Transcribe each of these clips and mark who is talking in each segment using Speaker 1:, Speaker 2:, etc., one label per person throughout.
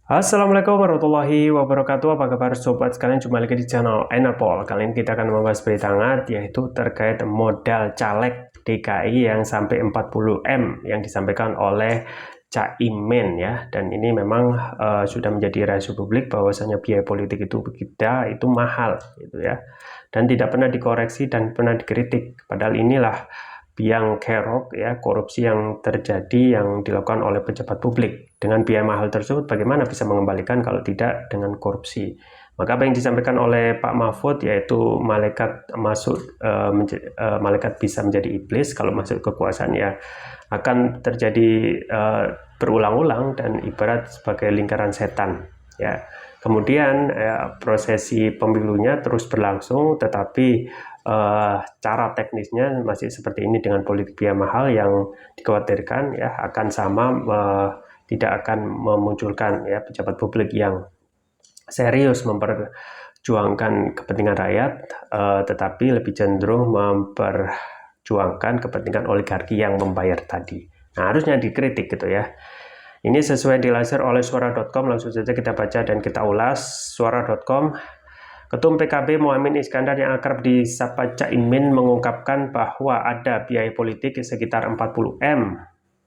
Speaker 1: Assalamualaikum warahmatullahi wabarakatuh. Apa kabar sobat sekalian? Jumpa lagi di channel Enerpol. Kali ini kita akan membahas berita hangat, yaitu terkait modal caleg DKI yang sampai 40M yang disampaikan oleh Caimin ya. Dan ini memang sudah menjadi rahasia publik bahwasanya biaya politik itu kita itu mahal gitu ya. Dan tidak pernah dikoreksi dan pernah dikritik. Padahal inilah biang kerok ya, korupsi yang terjadi yang dilakukan oleh pejabat publik. Dengan biaya mahal tersebut bagaimana bisa mengembalikan kalau tidak dengan korupsi? Maka apa yang disampaikan oleh Pak Mahfud, yaitu malaikat masuk malaikat bisa menjadi iblis kalau masuk kekuasaan, ya akan terjadi berulang-ulang dan ibarat sebagai lingkaran setan ya. Kemudian prosesi pemilunya terus berlangsung, tetapi cara teknisnya masih seperti ini dengan politik biaya mahal yang dikhawatirkan ya akan sama, tidak akan memunculkan ya pejabat publik yang serius memperjuangkan kepentingan rakyat, tetapi lebih cenderung memperjuangkan kepentingan oligarki yang membayar tadi. Nah, harusnya dikritik gitu ya. Ini sesuai dilansir oleh suara.com, langsung saja kita baca dan kita ulas. Suara.com, Ketum PKB Muhaimin Iskandar yang akrab disapa Caimin mengungkapkan bahwa ada biaya politik sekitar 40M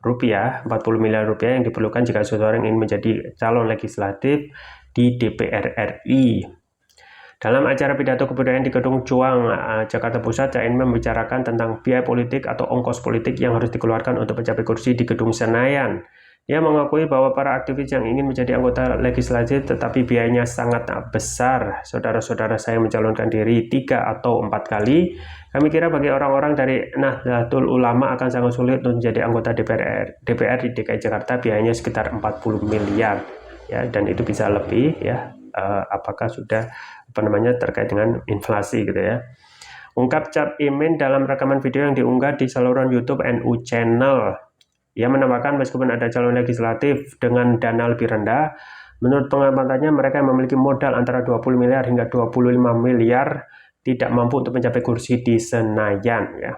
Speaker 1: rupiah, 40 miliar rupiah yang diperlukan jika seseorang ingin menjadi calon legislatif di DPR RI. Dalam acara pidato kebudayaan di Gedung Juang, Jakarta Pusat, Caimin membicarakan tentang biaya politik atau ongkos politik yang harus dikeluarkan untuk mencapai kursi di Gedung Senayan. Dia mengakui bahwa para aktivis yang ingin menjadi anggota legislatif tetapi biayanya sangat besar. Saudara-saudara saya mencalonkan diri 3 atau 4 kali. Kami kira bagi orang-orang dari Nahdlatul Ulama akan sangat sulit untuk menjadi anggota DPR di DKI Jakarta, biayanya sekitar 40 miliar. Ya, dan itu bisa lebih ya. Apakah sudah terkait dengan inflasi gitu ya. Ungkap Caimin dalam rekaman video yang diunggah di saluran YouTube NU Channel. Ia menambahkan meskipun ada calon legislatif dengan dana lebih rendah, menurut pengamatannya mereka yang memiliki modal antara 20 miliar hingga 25 miliar tidak mampu untuk mencapai kursi di Senayan ya.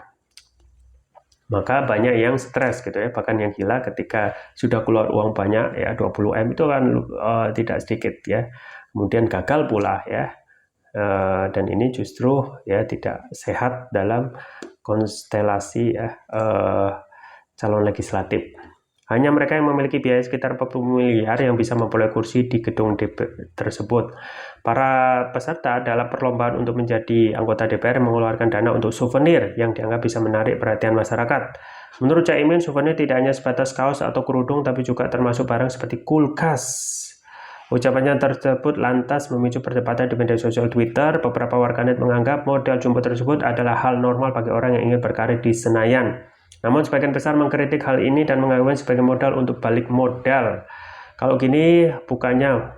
Speaker 1: Maka banyak yang stres gitu ya, bahkan yang gila ketika sudah keluar uang banyak ya, 20M itu kan tidak sedikit ya. Kemudian gagal pula ya. Dan ini justru ya tidak sehat dalam konstelasi ya calon legislatif. Hanya mereka yang memiliki biaya sekitar 40 miliar yang bisa memperoleh kursi di gedung DPR tersebut. Para peserta dalam perlombaan untuk menjadi anggota DPR mengeluarkan dana untuk souvenir yang dianggap bisa menarik perhatian masyarakat. Menurut Caimin, souvenir tidak hanya sebatas kaos atau kerudung, tapi juga termasuk barang seperti kulkas. Ucapannya tersebut lantas memicu perdebatan di media sosial Twitter. Beberapa warganet menganggap modal jumbo tersebut adalah hal normal bagi orang yang ingin berkarir di Senayan. Namun sebagian besar mengkritik hal ini dan menganggapnya sebagai modal untuk balik modal. Kalau gini bukannya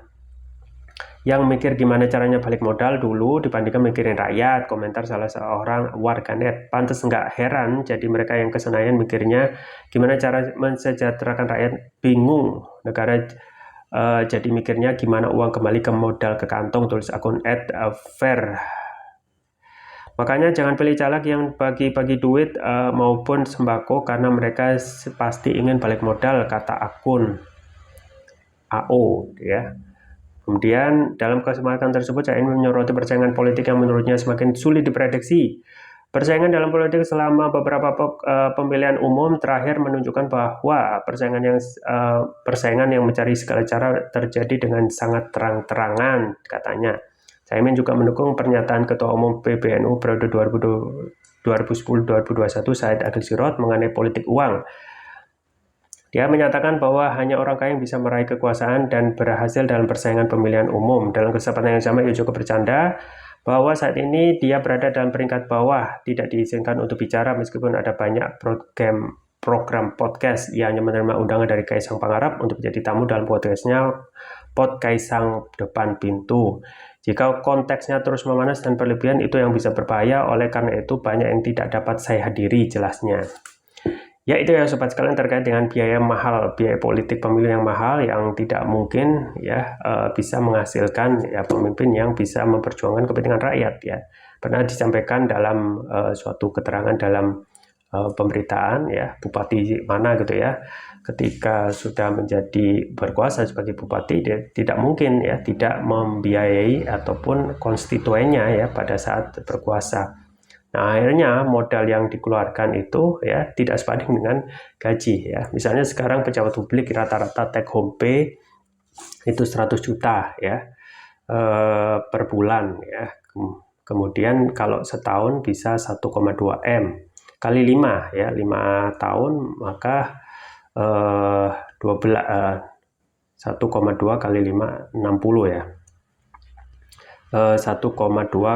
Speaker 1: yang mikir gimana caranya balik modal dulu dibandingkan mikirin rakyat, komentar salah seorang warganet. Pantes nggak heran jadi mereka yang ke Senayan mikirnya gimana cara mensejahterakan rakyat, bingung negara. Jadi mikirnya gimana uang kembali ke modal ke kantong, tulis akun @fair. Makanya jangan pilih caleg yang bagi-bagi duit maupun sembako karena mereka pasti ingin balik modal, kata akun AO ya. Kemudian dalam kesempatan tersebut Caimin menyoroti persaingan politik yang menurutnya semakin sulit diprediksi. Persaingan dalam politik selama beberapa pemilihan umum terakhir menunjukkan bahwa persaingan yang mencari segala cara terjadi dengan sangat terang-terangan, katanya. Caimin juga mendukung pernyataan Ketua Umum PBNU periode 2010-2021 Said Agil Sirot mengenai politik uang. Dia menyatakan bahwa hanya orang kaya yang bisa meraih kekuasaan dan berhasil dalam persaingan pemilihan umum. Dalam kesempatan yang sama, ia juga bercanda bahwa saat ini dia berada dalam peringkat bawah, tidak diizinkan untuk bicara meskipun ada banyak program podcast. Ia hanya menerima undangan dari Kaisang Pangarep untuk menjadi tamu dalam podcastnya Pod Kaisang Depan Pintu. Jika konteksnya terus memanas dan berlebihan, itu yang bisa berbahaya. Oleh karena itu banyak yang tidak dapat saya hadiri, jelasnya. Ya, itu ya sobat sekalian terkait dengan biaya mahal, biaya politik pemilu yang mahal yang tidak mungkin ya bisa menghasilkan ya pemimpin yang bisa memperjuangkan kepentingan rakyat ya. Pernah disampaikan dalam suatu keterangan dalam pemberitaan ya, bupati mana gitu ya, ketika sudah menjadi berkuasa sebagai bupati, dia tidak mungkin ya tidak membiayai ataupun konstituennya ya pada saat berkuasa. Nah, akhirnya modal yang dikeluarkan itu ya tidak sebanding dengan gaji ya. Misalnya sekarang pejabat publik rata-rata take home pay itu 100 juta ya per bulan ya. Kemudian kalau setahun bisa 1,2 M kali 5 ya, 5 tahun maka 1,2 kali 5 60 ya. 1,2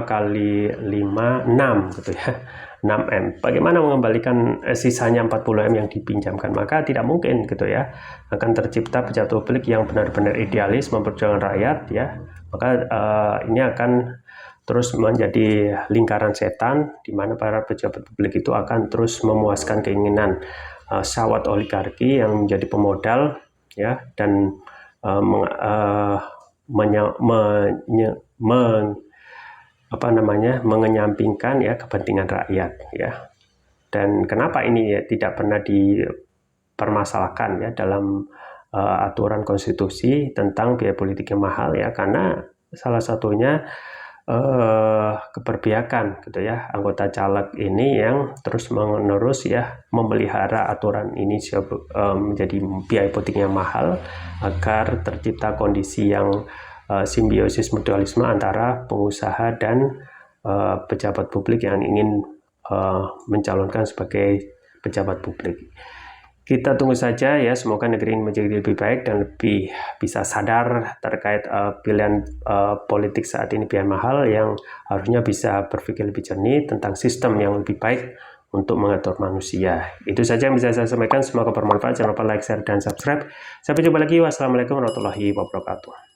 Speaker 1: kali 5 6 gitu ya, 6M. Bagaimana mengembalikan sisanya 40M yang dipinjamkan? Maka tidak mungkin gitu ya, akan tercipta pejabat publik yang benar-benar idealis memperjuangkan rakyat ya. Maka ini akan terus menjadi lingkaran setan di mana para pejabat publik itu akan terus memuaskan keinginan syahwat oligarki yang menjadi pemodal ya, dan mengenyampingkan ya kepentingan rakyat ya. Dan kenapa ini ya tidak pernah dipermasalahkan ya dalam aturan konstitusi tentang biaya politik yang mahal ya, karena salah satunya keberpihakan gitu ya, anggota caleg ini yang terus menerus ya memelihara aturan ini menjadi biaya politik yang mahal agar tercipta kondisi yang simbiosis mutualisme antara pengusaha dan pejabat publik yang ingin mencalonkan sebagai pejabat publik. Kita tunggu saja ya, semoga negeri ini menjadi lebih baik dan lebih bisa sadar terkait pilihan politik saat ini biaya mahal, yang harusnya bisa berpikir lebih jernih tentang sistem yang lebih baik untuk mengatur manusia. Itu saja yang bisa saya sampaikan, semoga bermanfaat. Jangan lupa like, share, dan subscribe. Sampai jumpa lagi. Wassalamualaikum warahmatullahi wabarakatuh.